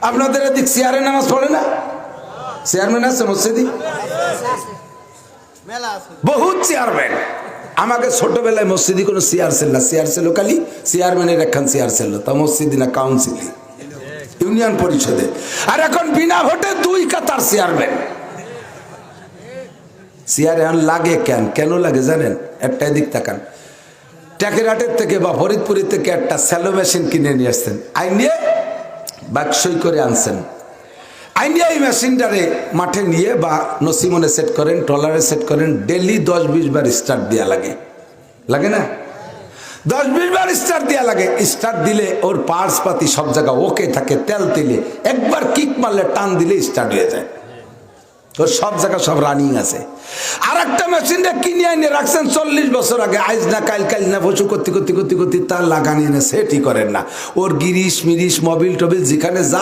আপনাদের এদিক চেয়ারে নামাজ পড়ে না? চেয়ারম্যান আছে মসজিদে? বহুত চেয়ারম্যান। আমাকে ছোটবেলায় মসজিদে কোনো চেয়ার ছিল না, চেয়ার ছিল খালি চেয়ারম্যানের একখান চেয়ার ছিল, তা মসজিদে না কাউন্সিলে, ইউনিয়ন পরিষদে। আর এখন বিনা ভোটে 2 কাতার চেয়ারম্যান। চেয়ার এখন লাগে কেন? কেন লাগে জানেন? একটা দিক তাকান, ট্যাকেরহাটের থেকে বা ফরিদপুরের থেকে একটা স্যালো মেশিন কিনে নিয়ে আসছেন, আইনিয়ে বাক্সই করে আনছেন, আইনিয়ে এই মেশিনটারে মাঠে নিয়ে বা নসিমনে সেট করেন, ট্রলারে সেট করেন, ডেলি 10-20 বার স্টার্ট দেওয়া লাগে, লাগে না? 10-20 বার স্টার্ট দেওয়া লাগে। স্টার্ট দিলে ওর পার্টস পাতি সব জায়গা ওকে থাকে, তেল তেলে একবার কিক মারলে টান দিলে স্টার্ট হয়ে যায়, তোর সব জায়গা সব রানিং আছে। আর একটা মেশিনটা কিনে এনে রাখছেন 40 বছর আগে, আইজ না কাল, কাল না পশু করতে করতে করতে করতে তার লাগানি এনে সেটই করেন না। ওর গিরিশ মিরিশ মোবিল টোবিল যেখানে যা